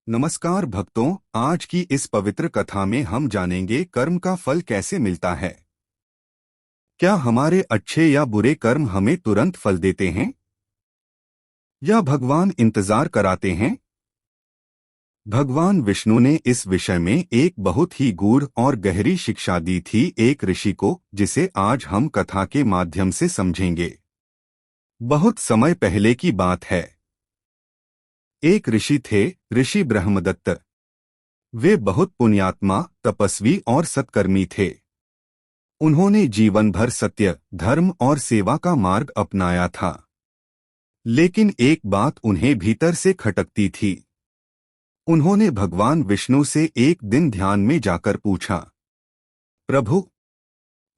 नमस्कार भक्तों, आज की इस पवित्र कथा में हम जानेंगे कर्म का फल कैसे मिलता है। क्या हमारे अच्छे या बुरे कर्म हमें तुरंत फल देते हैं या भगवान इंतजार कराते हैं? भगवान विष्णु ने इस विषय में एक बहुत ही गूढ़ और गहरी शिक्षा दी थी एक ऋषि को, जिसे आज हम कथा के माध्यम से समझेंगे। बहुत समय पहले की बात है। एक ऋषि थे, ऋषि ब्रह्मदत्त। वे बहुत पुण्यात्मा, तपस्वी और सत्कर्मी थे। उन्होंने जीवन भर सत्य, धर्म और सेवा का मार्ग अपनाया था। लेकिन एक बात उन्हें भीतर से खटकती थी। उन्होंने भगवान विष्णु से एक दिन ध्यान में जाकर पूछा, प्रभु,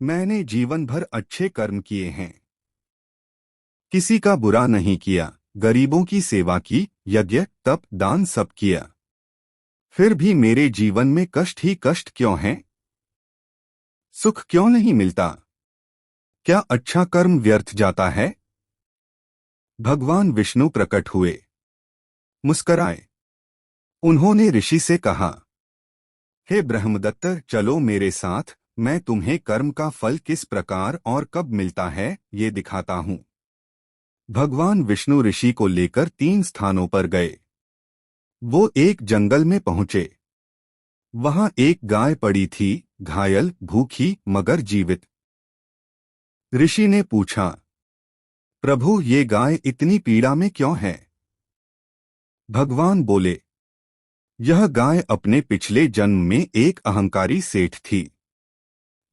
मैंने जीवन भर अच्छे कर्म किए हैं, किसी का बुरा नहीं किया, गरीबों की सेवा की, यज्ञ, तप, दान सब किया, फिर भी मेरे जीवन में कष्ट ही कष्ट क्यों हैं? सुख क्यों नहीं मिलता? क्या अच्छा कर्म व्यर्थ जाता है? भगवान विष्णु प्रकट हुए, मुस्कराए। उन्होंने ऋषि से कहा, हे ब्रह्मदत्त, चलो मेरे साथ, मैं तुम्हें कर्म का फल किस प्रकार और कब मिलता है ये दिखाता हूँ। भगवान विष्णु ऋषि को लेकर 3 स्थानों पर गए। वो एक जंगल में पहुंचे। वहां एक गाय पड़ी थी, घायल, भूखी मगर जीवित। ऋषि ने पूछा, प्रभु, ये गाय इतनी पीड़ा में क्यों है? भगवान बोले, यह गाय अपने पिछले जन्म में एक अहंकारी सेठ थी,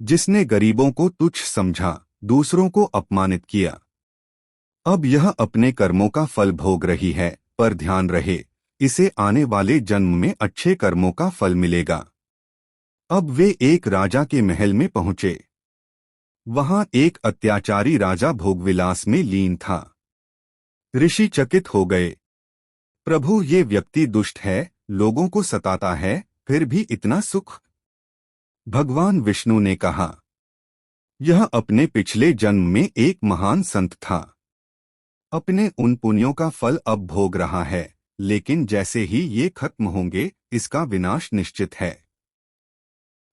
जिसने गरीबों को तुच्छ समझा, दूसरों को अपमानित किया। अब यह अपने कर्मों का फल भोग रही है, पर ध्यान रहे, इसे आने वाले जन्म में अच्छे कर्मों का फल मिलेगा। अब वे एक राजा के महल में पहुंचे। वहां एक अत्याचारी राजा भोगविलास में लीन था। ऋषि चकित हो गए, प्रभु, ये व्यक्ति दुष्ट है, लोगों को सताता है, फिर भी इतना सुख? भगवान विष्णु ने कहा, यह अपने पिछले जन्म में एक महान संत था। अपने उन पुण्यों का फल अब भोग रहा है, लेकिन जैसे ही ये खत्म होंगे, इसका विनाश निश्चित है।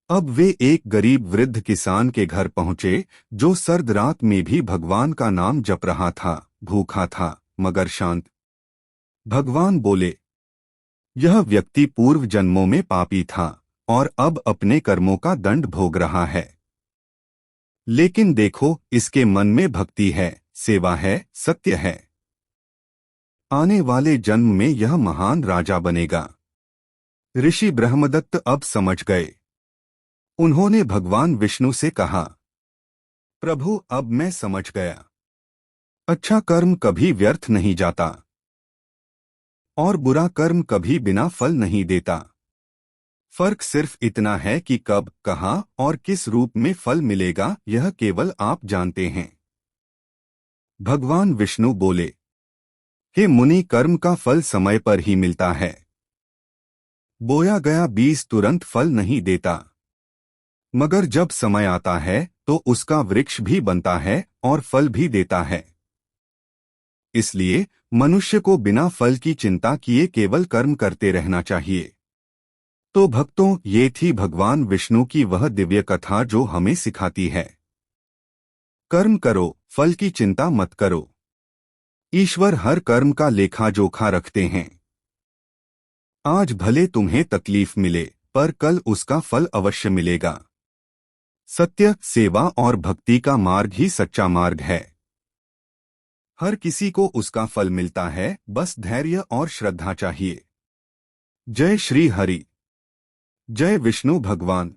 अब वे एक गरीब वृद्ध किसान के घर पहुंचे, जो सर्द रात में भी भगवान का नाम जप रहा था, भूखा था मगर शांत। भगवान बोले, यह व्यक्ति पूर्व जन्मों में पापी था और अब अपने कर्मों का दंड भोग रहा है। लेकिन देखो, इसके मन में भक्ति है, सेवा है, सत्य है। आने वाले जन्म में यह महान राजा बनेगा। ऋषि ब्रह्मदत्त अब समझ गए। उन्होंने भगवान विष्णु से कहा, प्रभु, अब मैं समझ गया। अच्छा कर्म कभी व्यर्थ नहीं जाता और बुरा कर्म कभी बिना फल नहीं देता। फर्क सिर्फ इतना है कि कब, कहाँ और किस रूप में फल मिलेगा, यह केवल आप जानते हैं। भगवान विष्णु बोले, हे मुनि, कर्म का फल समय पर ही मिलता है। बोया गया बीज तुरंत फल नहीं देता, मगर जब समय आता है तो उसका वृक्ष भी बनता है और फल भी देता है। इसलिए मनुष्य को बिना फल की चिंता किए केवल कर्म करते रहना चाहिए। तो भक्तों, ये थी भगवान विष्णु की वह दिव्य कथा जो हमें सिखाती है, कर्म करो, फल की चिंता मत करो। ईश्वर हर कर्म का लेखा जोखा रखते हैं। आज भले तुम्हें तकलीफ मिले, पर कल उसका फल अवश्य मिलेगा। सत्य, सेवा और भक्ति का मार्ग ही सच्चा मार्ग है। हर किसी को उसका फल मिलता है, बस धैर्य और श्रद्धा चाहिए। जय श्री हरि। जय विष्णु भगवान।